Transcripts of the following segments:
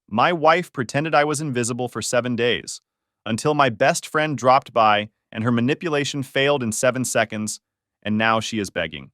My wife pretended I was invisible for 7 days, until my best friend dropped by and her manipulation failed in 7 seconds, and now she is begging.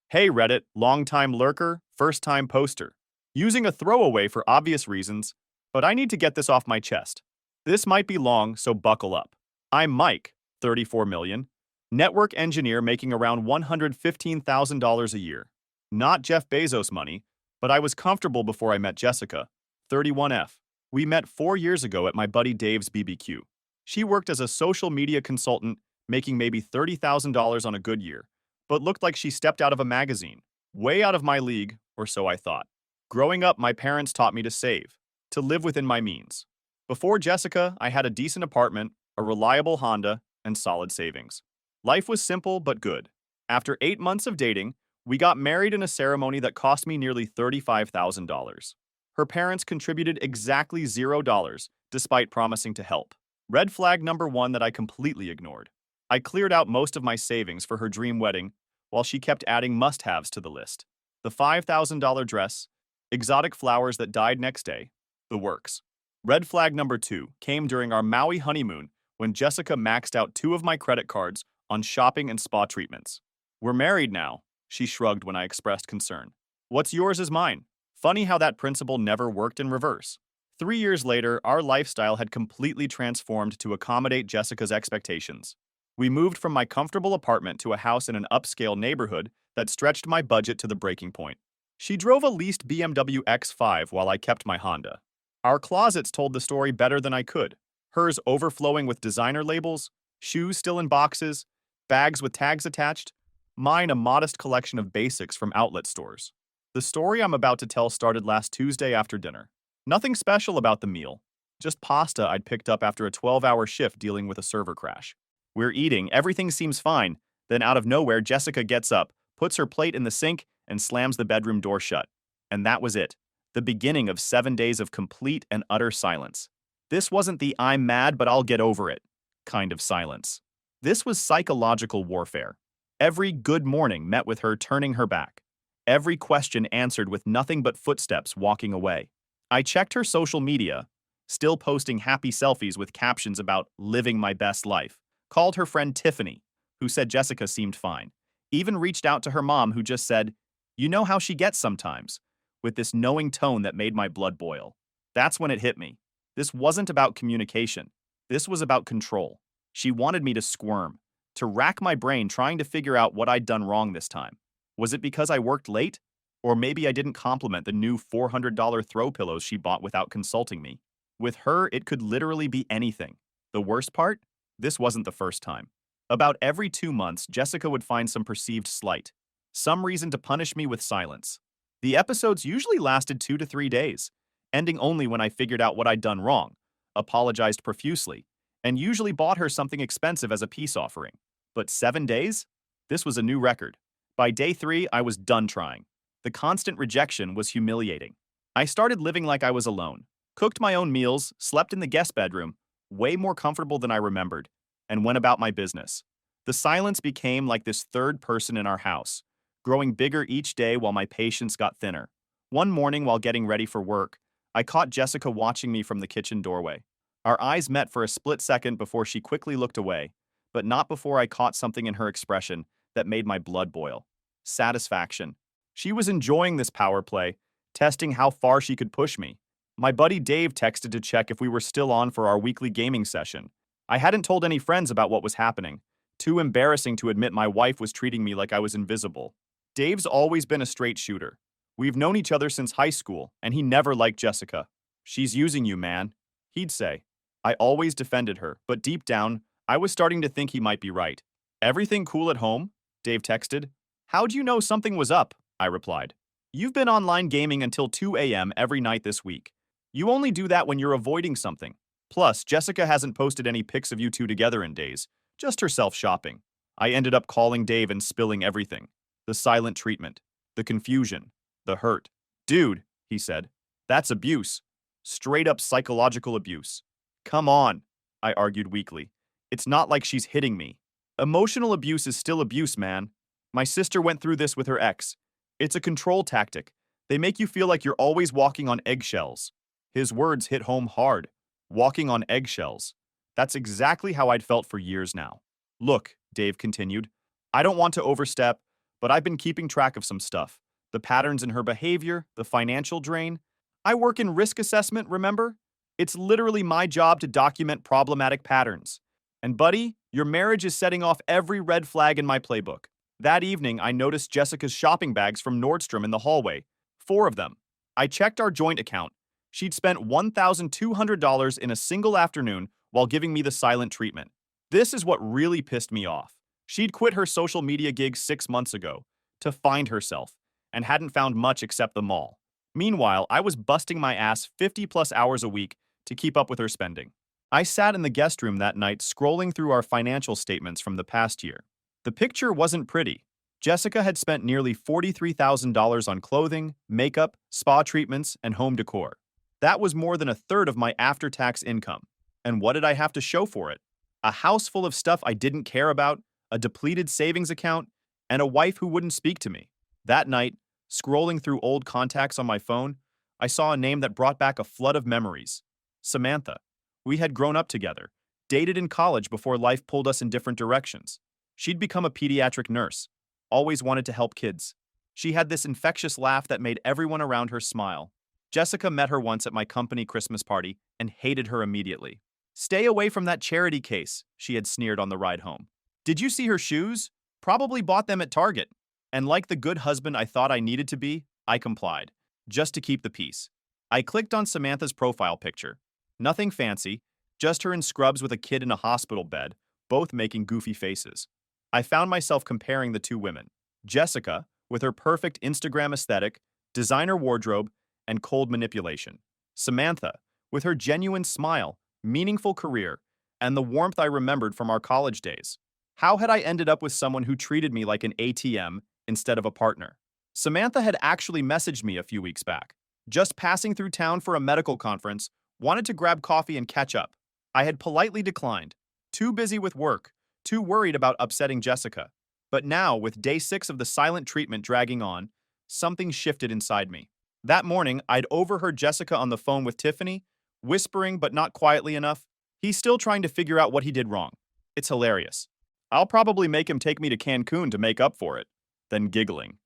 Hey Reddit, long-time lurker, first-time poster. Using a throwaway for obvious reasons, but I need to get this off my chest. This might be long, so buckle up. I'm Mike, 34 million, network engineer making around $115,000 a year. Not Jeff Bezos money, but I was comfortable before I met Jessica, 31F. We met 4 years ago at my buddy Dave's BBQ. She worked as a social media consultant, making maybe $30,000 on a good year, but looked like she stepped out of a magazine. Way out of my league, or so I thought. Growing up, my parents taught me to save, to live within my means. Before Jessica, I had a decent apartment, a reliable Honda, and solid savings. Life was simple but good. After 8 months of dating, we got married in a ceremony that cost me nearly $35,000. Her parents contributed exactly $0, despite promising to help. Red flag number one that I completely ignored. I cleared out most of my savings for her dream wedding, while she kept adding must-haves to the list. The $5,000 dress, exotic flowers that died next day, the works. Red flag number two came during our Maui honeymoon when Jessica maxed out 2 of my credit cards on shopping and spa treatments. We're married now, she shrugged when I expressed concern. What's yours is mine. Funny how that principle never worked in reverse. 3 years later, our lifestyle had completely transformed to accommodate Jessica's expectations. We moved from my comfortable apartment to a house in an upscale neighborhood that stretched my budget to the breaking point. She drove a leased BMW X5 while I kept my Honda. Our closets told the story better than I could, hers overflowing with designer labels, shoes still in boxes, bags with tags attached, mine a modest collection of basics from outlet stores. The story I'm about to tell started last Tuesday after dinner. Nothing special about the meal, just pasta I'd picked up after a 12-hour shift dealing with a server crash. We're eating, everything seems fine, then out of nowhere Jessica gets up, puts her plate in the sink, and slams the bedroom door shut. And that was it. The beginning of 7 days of complete and utter silence. This wasn't the "I'm mad but I'll get over it" kind of silence. This was psychological warfare. Every good morning met with her turning her back. Every question answered with nothing but footsteps walking away. I checked her social media, still posting happy selfies with captions about living my best life. Called her friend Tiffany, who said Jessica seemed fine. Even reached out to her mom, who just said, "You know how she gets sometimes," with this knowing tone that made my blood boil. That's when it hit me. This wasn't about communication. This was about control. She wanted me to squirm, to rack my brain trying to figure out what I'd done wrong this time. Was it because I worked late? Or maybe I didn't compliment the new $400 throw pillows she bought without consulting me. With her, it could literally be anything. The worst part? This wasn't the first time. About every 2 months, Jessica would find some perceived slight, some reason to punish me with silence. The episodes usually lasted 2 to 3 days, ending only when I figured out what I'd done wrong, apologized profusely, and usually bought her something expensive as a peace offering. But 7 days? This was a new record. By day 3, I was done trying. The constant rejection was humiliating. I started living like I was alone, cooked my own meals, slept in the guest bedroom, way more comfortable than I remembered, and went about my business. The silence became like this third person in our house, growing bigger each day while my patience got thinner. One morning while getting ready for work, I caught Jessica watching me from the kitchen doorway. Our eyes met for a split second before she quickly looked away, but not before I caught something in her expression that made my blood boil. Satisfaction. She was enjoying this power play, testing how far she could push me. My buddy Dave texted to check if we were still on for our weekly gaming session. I hadn't told any friends about what was happening. Too embarrassing to admit my wife was treating me like I was invisible. Dave's always been a straight shooter. We've known each other since high school, and he never liked Jessica. "She's using you, man," he'd say. I always defended her, but deep down, I was starting to think he might be right. "Everything cool at home?" Dave texted. "How'd you know something was up?" I replied. "You've been online gaming until 2 a.m. every night this week. You only do that when you're avoiding something. Plus, Jessica hasn't posted any pics of you two together in days, just herself shopping." I ended up calling Dave and spilling everything. The silent treatment, the confusion, the hurt. "Dude," he said, "that's abuse. Straight up psychological abuse." "Come on," I argued weakly. "It's not like she's hitting me." "Emotional abuse is still abuse, man. My sister went through this with her ex. It's a control tactic. They make you feel like you're always walking on eggshells." His words hit home hard, walking on eggshells. That's exactly how I'd felt for years now. Look, Dave continued, I don't want to overstep, but I've been keeping track of some stuff. The patterns in her behavior, the financial drain. I work in risk assessment, remember? It's literally my job to document problematic patterns. And buddy, your marriage is setting off every red flag in my playbook. That evening, I noticed Jessica's shopping bags from Nordstrom in the hallway. 4 of them. I checked our joint account. She'd spent $1,200 in a single afternoon while giving me the silent treatment. This is what really pissed me off. She'd quit her social media gig 6 months ago to find herself and hadn't found much except the mall. Meanwhile, I was busting my ass 50+ hours a week to keep up with her spending. I sat in the guest room that night scrolling through our financial statements from the past year. The picture wasn't pretty. Jessica had spent nearly $43,000 on clothing, makeup, spa treatments, and home decor. That was more than a third of my after-tax income. And what did I have to show for it? A house full of stuff I didn't care about, a depleted savings account, and a wife who wouldn't speak to me. That night, scrolling through old contacts on my phone, I saw a name that brought back a flood of memories. Samantha. We had grown up together, dated in college before life pulled us in different directions. She'd become a pediatric nurse, always wanted to help kids. She had this infectious laugh that made everyone around her smile. Jessica met her once at my company Christmas party and hated her immediately. Stay away from that charity case, she had sneered on the ride home. Did you see her shoes? Probably bought them at Target. And like the good husband I thought I needed to be, I complied, just to keep the peace. I clicked on Samantha's profile picture. Nothing fancy, just her in scrubs with a kid in a hospital bed, both making goofy faces. I found myself comparing the two women. Jessica, with her perfect Instagram aesthetic, designer wardrobe, and cold manipulation. Samantha, with her genuine smile, meaningful career, and the warmth I remembered from our college days. How had I ended up with someone who treated me like an ATM instead of a partner? Samantha had actually messaged me a few weeks back. Just passing through town for a medical conference, wanted to grab coffee and catch up. I had politely declined. Too busy with work, too worried about upsetting Jessica. But now, with day 6 of the silent treatment dragging on, something shifted inside me. That morning, I'd overheard Jessica on the phone with Tiffany, whispering but not quietly enough, "He's still trying to figure out what he did wrong." It's hilarious. I'll probably make him take me to Cancun to make up for it. Then giggling,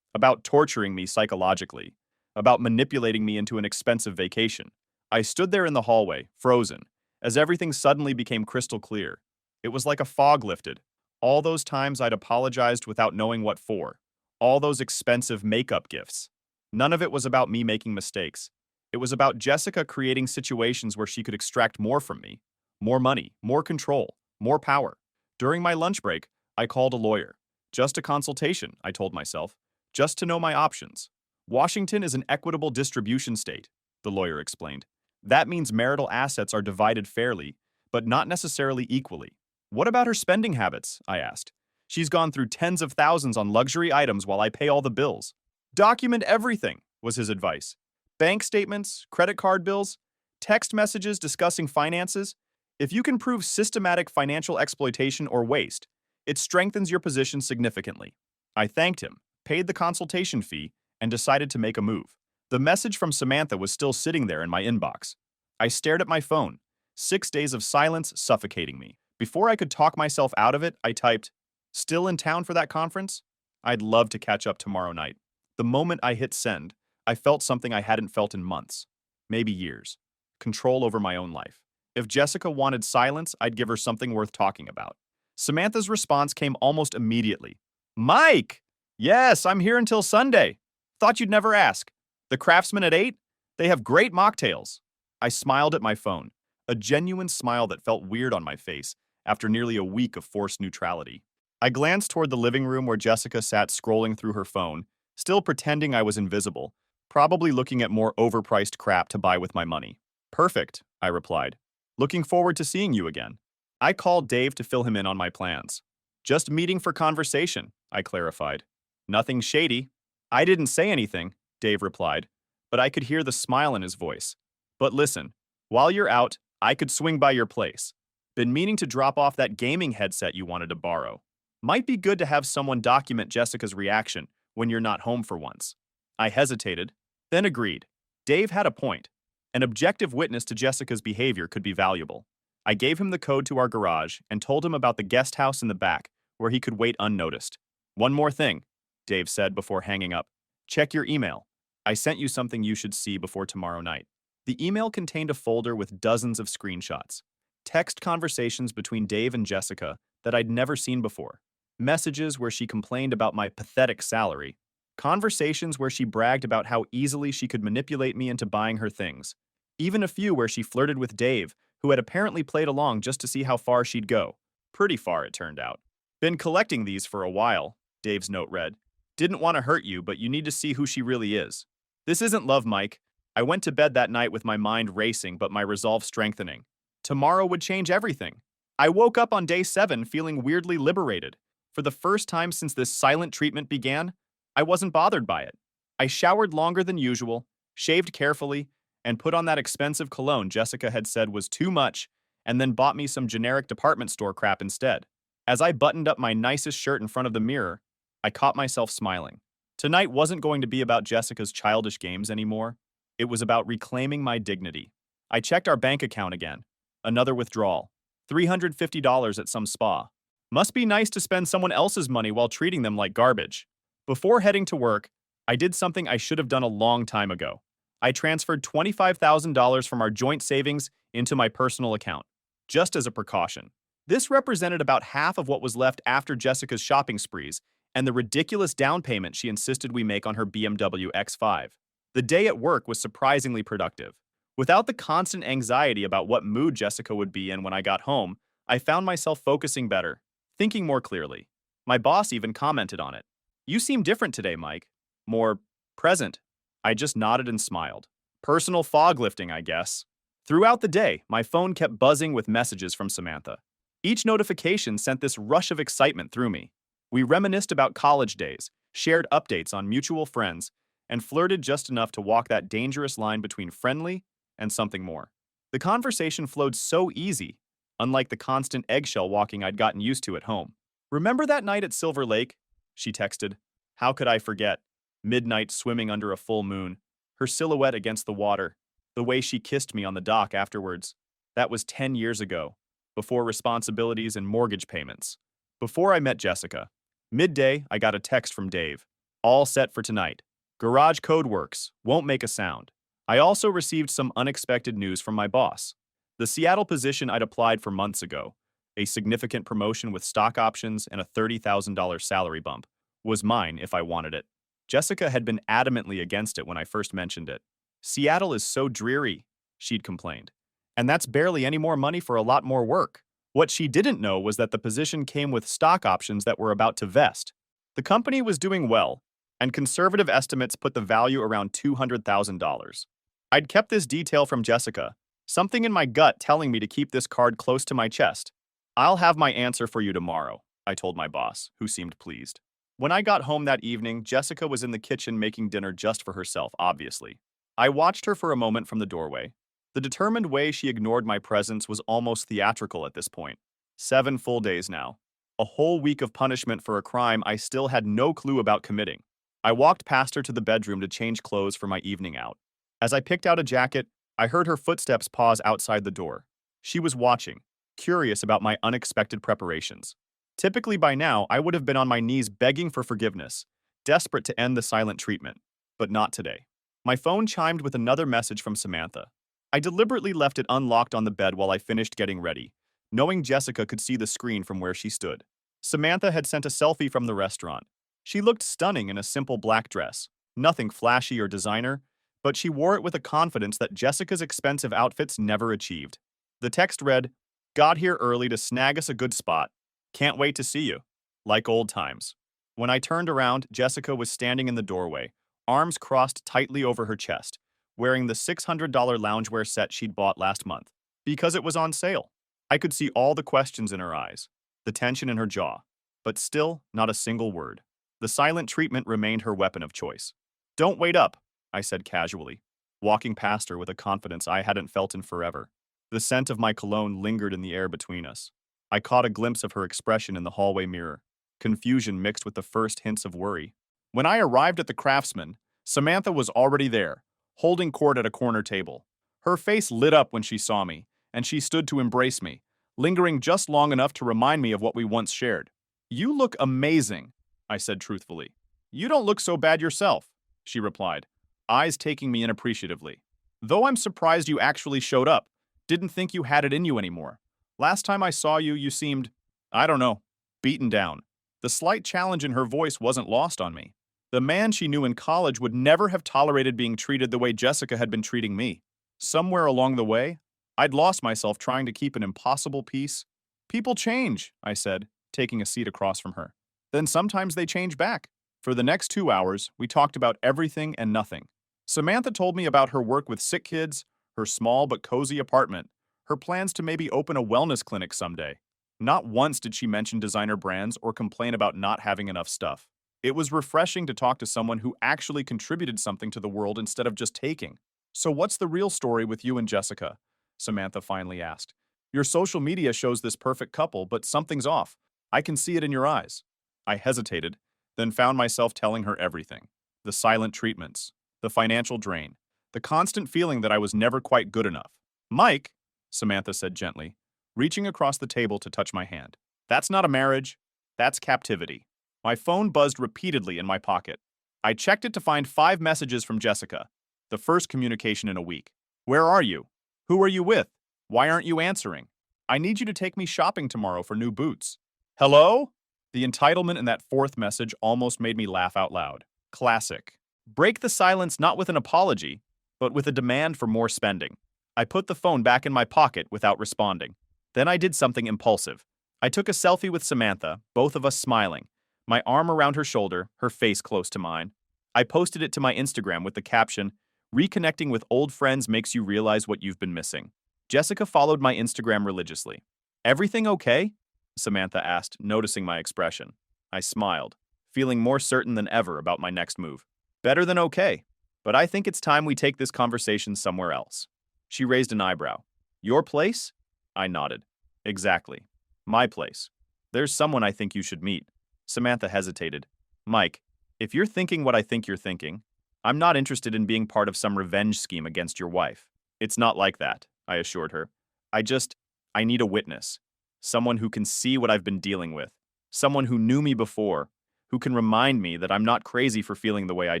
about torturing me psychologically, about manipulating me into an expensive vacation. I stood there in the hallway, frozen, as everything suddenly became crystal clear. It was like a fog lifted. All those times I'd apologized without knowing what for. All those expensive makeup gifts. None of it was about me making mistakes. It was about Jessica creating situations where she could extract more from me. More money, more control, more power. During my lunch break, I called a lawyer. Just a consultation, I told myself. Just to know my options. Washington is an equitable distribution state, the lawyer explained. That means marital assets are divided fairly, but not necessarily equally. What about her spending habits? I asked. She's gone through tens of thousands on luxury items while I pay all the bills. Document everything, was his advice. Bank statements, credit card bills, text messages discussing finances. If you can prove systematic financial exploitation or waste, it strengthens your position significantly. I thanked him, paid the consultation fee, and decided to make a move. The message from Samantha was still sitting there in my inbox. I stared at my phone, 6 days of silence suffocating me. Before I could talk myself out of it, I typed, "Still in town for that conference? I'd love to catch up tomorrow night." The moment I hit send, I felt something I hadn't felt in months, maybe years. Control over my own life. If Jessica wanted silence, I'd give her something worth talking about. Samantha's response came almost immediately. "Mike! Yes, I'm here until Sunday. Thought you'd never ask. The Craftsman at 8? They have great mocktails." I smiled at my phone, a genuine smile that felt weird on my face after nearly a week of forced neutrality. I glanced toward the living room where Jessica sat scrolling through her phone, still pretending I was invisible, probably looking at more overpriced crap to buy with my money. "Perfect," I replied. "Looking forward to seeing you again." I called Dave to fill him in on my plans. "Just meeting for conversation," I clarified. "Nothing shady." "I didn't say anything," Dave replied, but I could hear the smile in his voice. "But listen, while you're out, I could swing by your place. Been meaning to drop off that gaming headset you wanted to borrow. Might be good to have someone document Jessica's reaction when you're not home for once." I hesitated, then agreed. Dave had a point. An objective witness to Jessica's behavior could be valuable. I gave him the code to our garage and told him about the guest house in the back where he could wait unnoticed. One more thing, Dave said before hanging up. Check your email. I sent you something you should see before tomorrow night. The email contained a folder with dozens of screenshots. Text conversations between Dave and Jessica that I'd never seen before. Messages where she complained about my pathetic salary. Conversations where she bragged about how easily she could manipulate me into buying her things. Even a few where she flirted with Dave, who had apparently played along just to see how far she'd go. Pretty far, it turned out. Been collecting these for a while, Dave's note read. Didn't want to hurt you, but you need to see who she really is. This isn't love, Mike. I went to bed that night with my mind racing but my resolve strengthening. Tomorrow would change everything. I woke up on day 7 feeling weirdly liberated. For the first time since this silent treatment began, I wasn't bothered by it. I showered longer than usual, shaved carefully, and put on that expensive cologne Jessica had said was too much, and then bought me some generic department store crap instead. As I buttoned up my nicest shirt in front of the mirror, I caught myself smiling. Tonight wasn't going to be about Jessica's childish games anymore. It was about reclaiming my dignity. I checked our bank account again. Another withdrawal. $350 at some spa. Must be nice to spend someone else's money while treating them like garbage. Before heading to work, I did something I should have done a long time ago. I transferred $25,000 from our joint savings into my personal account, just as a precaution. This represented about half of what was left after Jessica's shopping sprees and the ridiculous down payment she insisted we make on her BMW X5. The day at work was surprisingly productive. Without the constant anxiety about what mood Jessica would be in when I got home, I found myself focusing better, thinking more clearly. My boss even commented on it. You seem different today, Mike. More present. I just nodded and smiled. Personal fog lifting, I guess. Throughout the day, my phone kept buzzing with messages from Samantha. Each notification sent this rush of excitement through me. We reminisced about college days, shared updates on mutual friends, and flirted just enough to walk that dangerous line between friendly and something more. The conversation flowed so easy, unlike the constant eggshell walking I'd gotten used to at home. Remember that night at Silver Lake? She texted. How could I forget? Midnight swimming under a full moon, her silhouette against the water, the way she kissed me on the dock afterwards. That was 10 years ago, before responsibilities and mortgage payments. Before I met Jessica. Midday, I got a text from Dave. All set for tonight. Garage code works, won't make a sound. I also received some unexpected news from my boss. The Seattle position I'd applied for months ago, a significant promotion with stock options and a $30,000 salary bump, was mine if I wanted it. Jessica had been adamantly against it when I first mentioned it. Seattle is so dreary, she'd complained. And that's barely any more money for a lot more work. What she didn't know was that the position came with stock options that were about to vest. The company was doing well, and conservative estimates put the value around $200,000. I'd kept this detail from Jessica, something in my gut telling me to keep this card close to my chest. I'll have my answer for you tomorrow, I told my boss, who seemed pleased. When I got home that evening, Jessica was in the kitchen making dinner just for herself, obviously. I watched her for a moment from the doorway. The determined way she ignored my presence was almost theatrical at this point. 7 full days now. A whole week of punishment for a crime I still had no clue about committing. I walked past her to the bedroom to change clothes for my evening out. As I picked out a jacket, I heard her footsteps pause outside the door. She was watching, curious about my unexpected preparations. Typically by now, I would have been on my knees begging for forgiveness, desperate to end the silent treatment. But not today. My phone chimed with another message from Samantha. I deliberately left it unlocked on the bed while I finished getting ready, knowing Jessica could see the screen from where she stood. Samantha had sent a selfie from the restaurant. She looked stunning in a simple black dress, nothing flashy or designer, but she wore it with a confidence that Jessica's expensive outfits never achieved. The text read, "Got here early to snag us a good spot. Can't wait to see you. Like old times." When I turned around, Jessica was standing in the doorway, arms crossed tightly over her chest, wearing the $600 loungewear set she'd bought last month, because it was on sale. I could see all the questions in her eyes, the tension in her jaw, but still not a single word. The silent treatment remained her weapon of choice. "Don't wait up," I said casually, walking past her with a confidence I hadn't felt in forever. The scent of my cologne lingered in the air between us. I caught a glimpse of her expression in the hallway mirror, confusion mixed with the first hints of worry. When I arrived at the Craftsman, Samantha was already there, holding court at a corner table. Her face lit up when she saw me, and she stood to embrace me, lingering just long enough to remind me of what we once shared. "You look amazing," I said truthfully. "You don't look so bad yourself," she replied, eyes taking me in appreciatively. "Though I'm surprised you actually showed up. Didn't think you had it in you anymore. Last time I saw you, you seemed, I don't know, beaten down." The slight challenge in her voice wasn't lost on me. The man she knew in college would never have tolerated being treated the way Jessica had been treating me. Somewhere along the way, I'd lost myself trying to keep an impossible peace. "People change," I said, taking a seat across from her. "Then sometimes they change back." For the next 2 hours, we talked about everything and nothing. Samantha told me about her work with sick kids, her small but cozy apartment, her plans to maybe open a wellness clinic someday. Not once did she mention designer brands or complain about not having enough stuff. It was refreshing to talk to someone who actually contributed something to the world instead of just taking. "So what's the real story with you and Jessica?" Samantha finally asked. "Your social media shows this perfect couple, but something's off. I can see it in your eyes." I hesitated, then found myself telling her everything. The silent treatments, the financial drain, the constant feeling that I was never quite good enough. "Mike," Samantha said gently, reaching across the table to touch my hand. "That's not a marriage. That's captivity." My phone buzzed repeatedly in my pocket. I checked it to find 5 messages from Jessica, the first communication in a week. "Where are you? Who are you with? Why aren't you answering? I need you to take me shopping tomorrow for new boots." "Hello?" The entitlement in that 4th message almost made me laugh out loud. Classic. Break the silence not with an apology, but with a demand for more spending. I put the phone back in my pocket without responding. Then I did something impulsive. I took a selfie with Samantha, both of us smiling, my arm around her shoulder, her face close to mine. I posted it to my Instagram with the caption, "Reconnecting with old friends makes you realize what you've been missing." Jessica followed my Instagram religiously. "Everything okay?" Samantha asked, noticing my expression. I smiled, feeling more certain than ever about my next move. "Better than okay, but I think it's time we take this conversation somewhere else." She raised an eyebrow. "Your place?" I nodded. "Exactly. My place. There's someone I think you should meet." Samantha hesitated. "Mike, if you're thinking what I think you're thinking, I'm not interested in being part of some revenge scheme against your wife." "It's not like that," I assured her. I need a witness. Someone who can see what I've been dealing with. Someone who knew me before, who can remind me that I'm not crazy for feeling the way I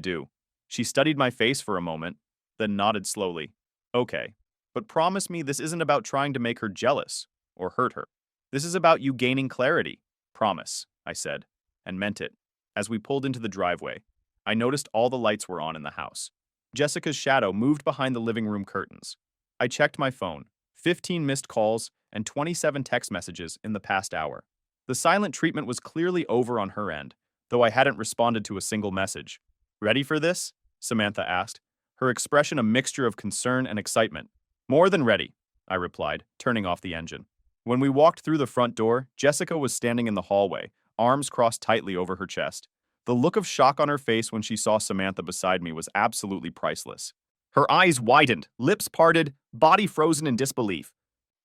do." She studied my face for a moment, then nodded slowly. "Okay, but promise me this isn't about trying to make her jealous or hurt her. This is about you gaining clarity." "Promise," I said, and meant it. As we pulled into the driveway, I noticed all the lights were on in the house. Jessica's shadow moved behind the living room curtains. I checked my phone. 15 missed calls and 27 text messages in the past hour. The silent treatment was clearly over on her end, though I hadn't responded to a single message. "Ready for this?" Samantha asked, her expression a mixture of concern and excitement. "More than ready," I replied, turning off the engine. When we walked through the front door, Jessica was standing in the hallway, arms crossed tightly over her chest. The look of shock on her face when she saw Samantha beside me was absolutely priceless. Her eyes widened, lips parted, body frozen in disbelief.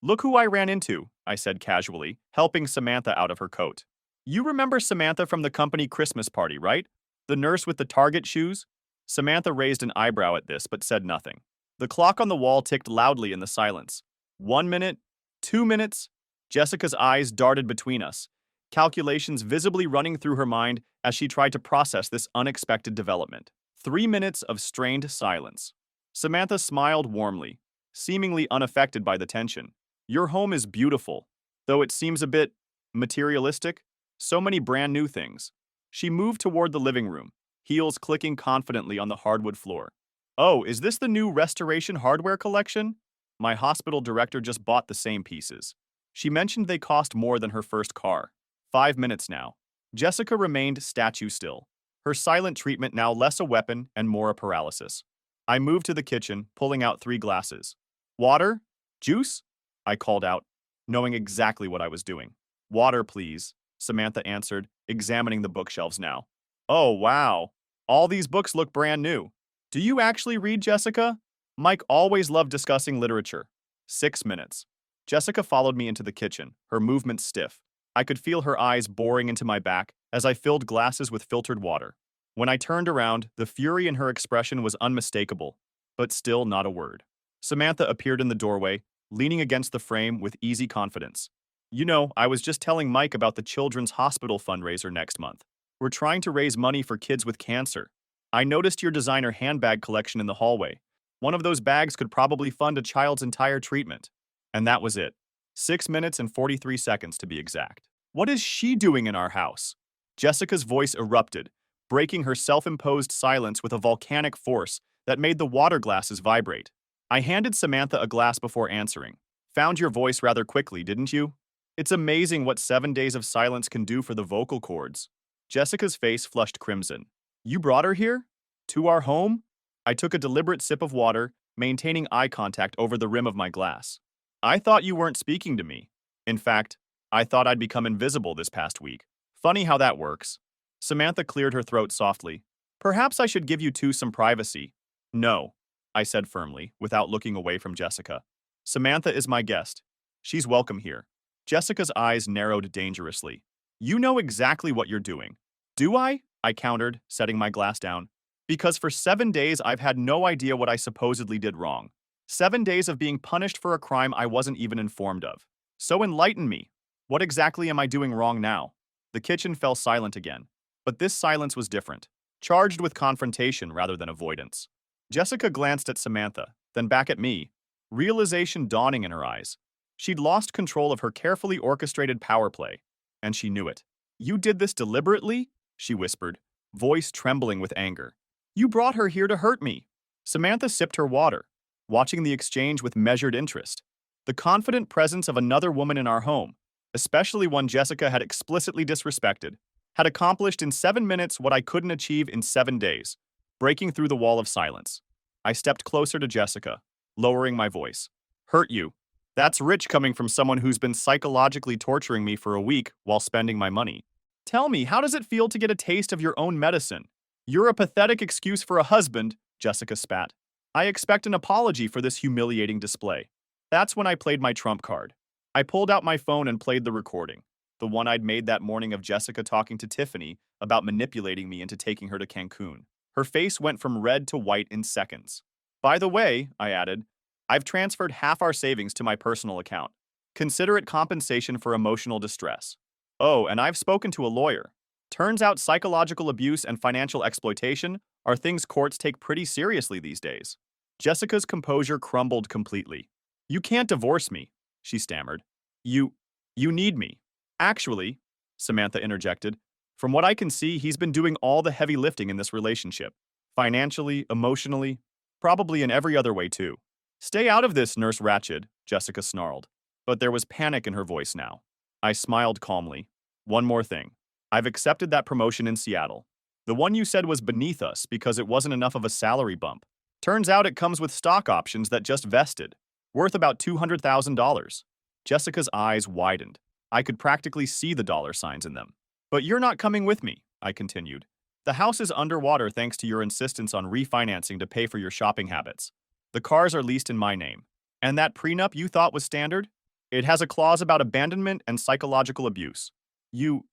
"Look who I ran into," I said casually, helping Samantha out of her coat. "You remember Samantha from the company Christmas party, right? The nurse with the Target shoes?" Samantha raised an eyebrow at this, but said nothing. The clock on the wall ticked loudly in the silence. 1 minute, 2 minutes. Jessica's eyes darted between us, calculations visibly running through her mind as she tried to process this unexpected development. 3 minutes of strained silence. Samantha smiled warmly, seemingly unaffected by the tension. "Your home is beautiful, though it seems a bit materialistic. So many brand new things." She moved toward the living room, heels clicking confidently on the hardwood floor. "Oh, is this the new Restoration Hardware collection? My hospital director just bought the same pieces. She mentioned they cost more than her first car." 5 minutes now. Jessica remained statue still, her silent treatment now less a weapon and more a paralysis. I moved to the kitchen, pulling out 3 glasses. "Water? Juice?" I called out, knowing exactly what I was doing. "Water, please," Samantha answered, examining the bookshelves now. "Oh, wow. All these books look brand new. Do you actually read, Jessica?" Mike always loved discussing literature. 6 minutes. Jessica followed me into the kitchen, her movements stiff. I could feel her eyes boring into my back as I filled glasses with filtered water. When I turned around, the fury in her expression was unmistakable, but still not a word. Samantha appeared in the doorway, leaning against the frame with easy confidence. You know, I was just telling Mike about the Children's Hospital fundraiser next month. We're trying to raise money for kids with cancer. I noticed your designer handbag collection in the hallway. One of those bags could probably fund a child's entire treatment. And that was it. 6 minutes and 43 seconds to be exact. What is she doing in our house? Jessica's voice erupted, breaking her self-imposed silence with a volcanic force that made the water glasses vibrate. I handed Samantha a glass before answering. Found your voice rather quickly, didn't you? It's amazing what 7 days of silence can do for the vocal cords. Jessica's face flushed crimson. You brought her here? To our home? I took a deliberate sip of water, maintaining eye contact over the rim of my glass. I thought you weren't speaking to me. In fact, I thought I'd become invisible this past week. Funny how that works. Samantha cleared her throat softly. Perhaps I should give you two some privacy. No, I said firmly, without looking away from Jessica. Samantha is my guest. She's welcome here. Jessica's eyes narrowed dangerously. You know exactly what you're doing. Do I? I countered, setting my glass down. Because for 7 days I've had no idea what I supposedly did wrong. 7 days of being punished for a crime I wasn't even informed of. So enlighten me. What exactly am I doing wrong now? The kitchen fell silent again. But this silence was different, charged with confrontation rather than avoidance. Jessica glanced at Samantha, then back at me, realization dawning in her eyes. She'd lost control of her carefully orchestrated power play, and she knew it. You did this deliberately? She whispered, voice trembling with anger. You brought her here to hurt me. Samantha sipped her water, watching the exchange with measured interest. The confident presence of another woman in our home, especially one Jessica had explicitly disrespected, had accomplished in 7 minutes what I couldn't achieve in 7 days, breaking through the wall of silence. I stepped closer to Jessica, lowering my voice. Hurt you. That's rich coming from someone who's been psychologically torturing me for a week while spending my money. Tell me, how does it feel to get a taste of your own medicine? You're a pathetic excuse for a husband, Jessica spat. I expect an apology for this humiliating display. That's when I played my trump card. I pulled out my phone and played the recording, the one I'd made that morning of Jessica talking to Tiffany about manipulating me into taking her to Cancun. Her face went from red to white in seconds. By the way, I added, I've transferred half our savings to my personal account. Consider it compensation for emotional distress. Oh, and I've spoken to a lawyer. Turns out psychological abuse and financial exploitation are things courts take pretty seriously these days. Jessica's composure crumbled completely. You can't divorce me, she stammered. You need me. Actually, Samantha interjected, from what I can see, he's been doing all the heavy lifting in this relationship. Financially, emotionally, probably in every other way too. Stay out of this, Nurse Ratched, Jessica snarled. But there was panic in her voice now. I smiled calmly. One more thing. I've accepted that promotion in Seattle. The one you said was beneath us because it wasn't enough of a salary bump. Turns out it comes with stock options that just vested, worth about $200,000. Jessica's eyes widened. I could practically see the dollar signs in them. But you're not coming with me, I continued. The house is underwater thanks to your insistence on refinancing to pay for your shopping habits. The cars are leased in my name. And that prenup you thought was standard? It has a clause about abandonment and psychological abuse. You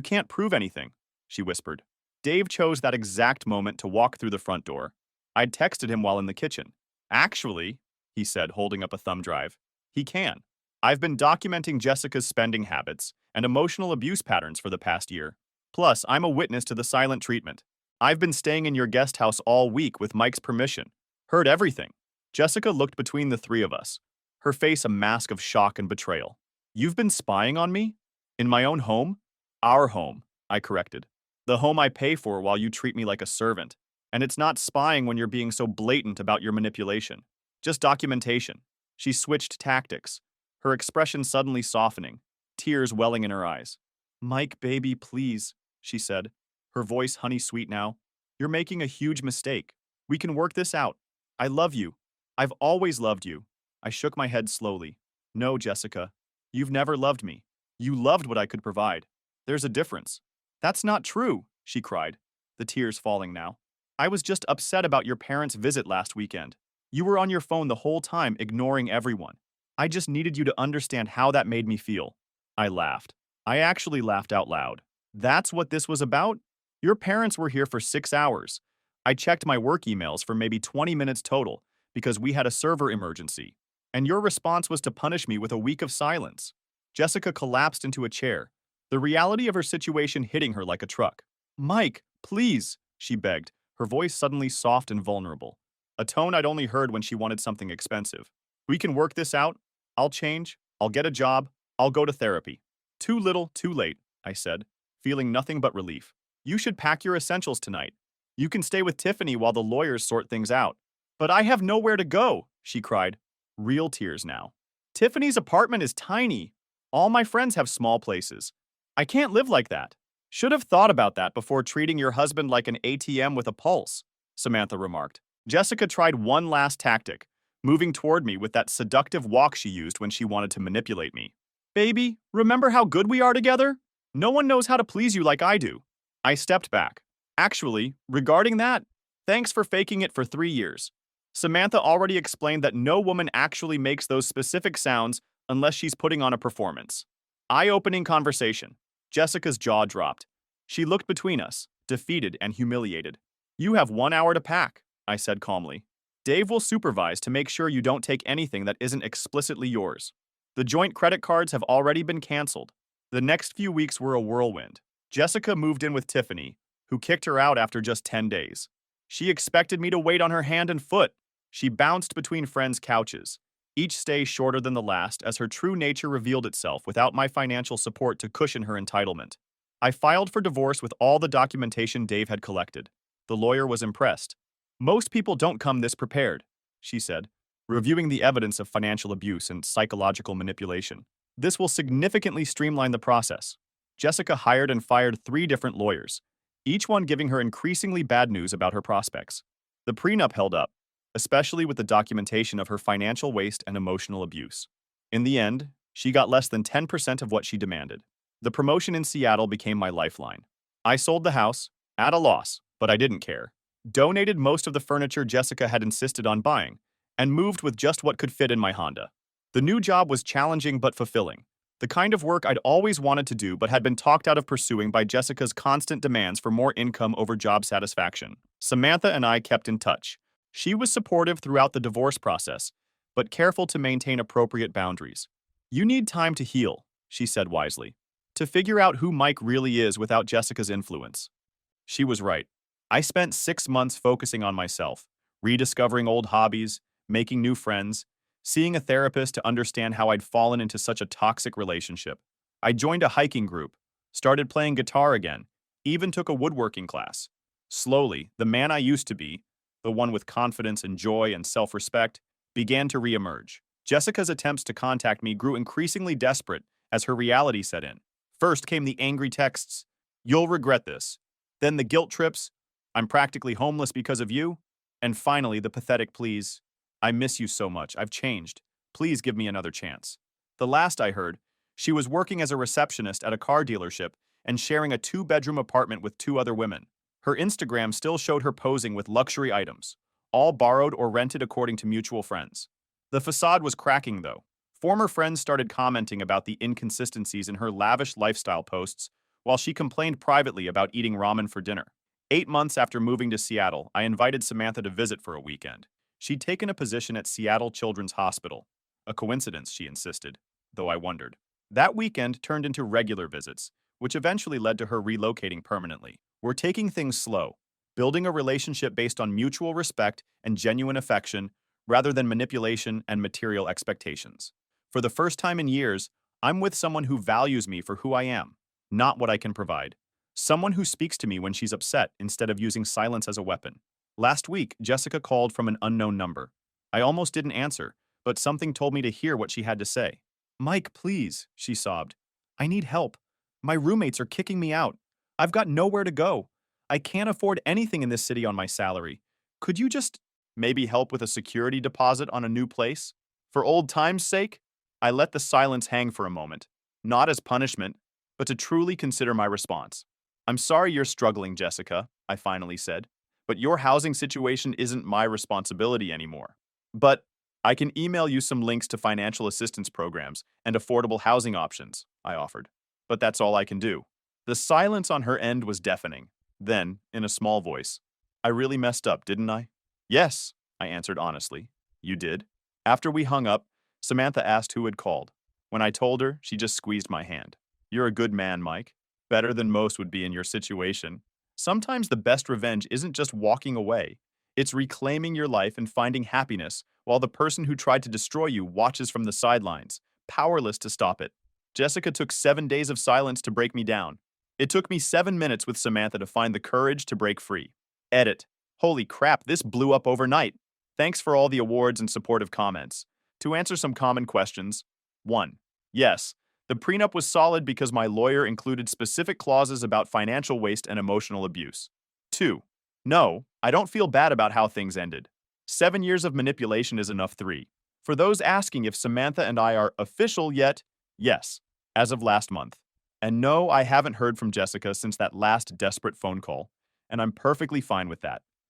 can't prove anything, she whispered. Dave chose that exact moment to walk through the front door. I'd texted him while in the kitchen. Actually, he said, holding up a thumb drive, he can. I've been documenting Jessica's spending habits and emotional abuse patterns for the past year. Plus, I'm a witness to the silent treatment. I've been staying in your guest house all week with Mike's permission. Heard everything. Jessica looked between the three of us, her face a mask of shock and betrayal. You've been spying on me? In my own home? Our home, I corrected. The home I pay for while you treat me like a servant. And it's not spying when you're being so blatant about your manipulation. Just documentation. She switched tactics, her expression suddenly softening, tears welling in her eyes. Mike, baby, please, she said, her voice honey-sweet now. You're making a huge mistake. We can work this out. I love you. I've always loved you. I shook my head slowly. No, Jessica. You've never loved me. You loved what I could provide. There's a difference. That's not true, she cried, the tears falling now. I was just upset about your parents' visit last weekend. You were on your phone the whole time, ignoring everyone. I just needed you to understand how that made me feel. I laughed. I actually laughed out loud. That's what this was about? Your parents were here for 6 hours. I checked my work emails for maybe 20 minutes total, because we had a server emergency. And your response was to punish me with a week of silence. Jessica collapsed into a chair, the reality of her situation hitting her like a truck. Mike, please, she begged, her voice suddenly soft and vulnerable, a tone I'd only heard when she wanted something expensive. We can work this out. I'll change. I'll get a job. I'll go to therapy. Too little, too late, I said, feeling nothing but relief. You should pack your essentials tonight. You can stay with Tiffany while the lawyers sort things out. But I have nowhere to go, she cried, real tears now. Tiffany's apartment is tiny. All my friends have small places. I can't live like that. Should have thought about that before treating your husband like an ATM with a pulse, Samantha remarked. Jessica tried one last tactic, moving toward me with that seductive walk she used when she wanted to manipulate me. Baby, remember how good we are together? No one knows how to please you like I do. I stepped back. Actually, regarding that, thanks for faking it for 3 years. Samantha already explained that no woman actually makes those specific sounds unless she's putting on a performance. Eye-opening conversation. Jessica's jaw dropped. She looked between us, defeated and humiliated. You have 1 hour to pack, I said calmly. Dave will supervise to make sure you don't take anything that isn't explicitly yours. The joint credit cards have already been canceled. The next few weeks were a whirlwind. Jessica moved in with Tiffany, who kicked her out after just 10 days. She expected me to wait on her hand and foot. She bounced between friends' couches, each stay shorter than the last as her true nature revealed itself without my financial support to cushion her entitlement. I filed for divorce with all the documentation Dave had collected. The lawyer was impressed. Most people don't come this prepared, she said, reviewing the evidence of financial abuse and psychological manipulation. This will significantly streamline the process. Jessica hired and fired 3 different lawyers, each one giving her increasingly bad news about her prospects. The prenup held up, especially with the documentation of her financial waste and emotional abuse. In the end, she got less than 10% of what she demanded. The promotion in Seattle became my lifeline. I sold the house, at a loss, but I didn't care, donated most of the furniture Jessica had insisted on buying, and moved with just what could fit in my Honda. The new job was challenging but fulfilling, the kind of work I'd always wanted to do but had been talked out of pursuing by Jessica's constant demands for more income over job satisfaction. Samantha and I kept in touch. She was supportive throughout the divorce process, but careful to maintain appropriate boundaries. You need time to heal, she said wisely, to figure out who Mike really is without Jessica's influence. She was right. I spent 6 months focusing on myself, rediscovering old hobbies, making new friends, seeing a therapist to understand how I'd fallen into such a toxic relationship. I joined a hiking group, started playing guitar again, even took a woodworking class. Slowly, the man I used to be, the one with confidence and joy and self-respect, began to reemerge. Jessica's attempts to contact me grew increasingly desperate as her reality set in. First came the angry texts, "You'll regret this." Then the guilt trips, "I'm practically homeless because of you." And finally, the pathetic pleas, "I miss you so much. I've changed. Please give me another chance." The last I heard, she was working as a receptionist at a car dealership and sharing a 2-bedroom apartment with 2 other women. Her Instagram still showed her posing with luxury items, all borrowed or rented according to mutual friends. The facade was cracking, though. Former friends started commenting about the inconsistencies in her lavish lifestyle posts, while she complained privately about eating ramen for dinner. 8 months after moving to Seattle, I invited Samantha to visit for a weekend. She'd taken a position at Seattle Children's Hospital. A coincidence, she insisted, though I wondered. That weekend turned into regular visits, which eventually led to her relocating permanently. We're taking things slow, building a relationship based on mutual respect and genuine affection rather than manipulation and material expectations. For the first time in years, I'm with someone who values me for who I am, not what I can provide. Someone who speaks to me when she's upset instead of using silence as a weapon. Last week, Jessica called from an unknown number. I almost didn't answer, but something told me to hear what she had to say. "Mike, please," she sobbed. "I need help. My roommates are kicking me out. I've got nowhere to go. I can't afford anything in this city on my salary. Could you just maybe help with a security deposit on a new place? For old time's sake?" I let the silence hang for a moment, not as punishment, but to truly consider my response. "I'm sorry you're struggling, Jessica," I finally said, "but your housing situation isn't my responsibility anymore. But I can email you some links to financial assistance programs and affordable housing options," I offered. "But that's all I can do." The silence on her end was deafening. Then, in a small voice, "I really messed up, didn't I?" "Yes," I answered honestly. You did? After we hung up, Samantha asked who had called. When I told her, she just squeezed my hand. You're a good man, Mike. Better than most would be in your situation. Sometimes the best revenge isn't just walking away. It's reclaiming your life and finding happiness while the person who tried to destroy you watches from the sidelines, powerless to stop it. Jessica took 7 days of silence to break me down. It took me 7 minutes with Samantha to find the courage to break free. Edit. Holy crap, this blew up overnight. Thanks for all the awards and supportive comments. To answer some common questions. 1. Yes, the prenup was solid because my lawyer included specific clauses about financial waste and emotional abuse. 2. No, I don't feel bad about how things ended. 7 years of manipulation is enough. 3. For those asking if Samantha and I are official yet, yes, as of last month. And no, I haven't heard from Jessica since that last desperate phone call, and I'm perfectly fine with that.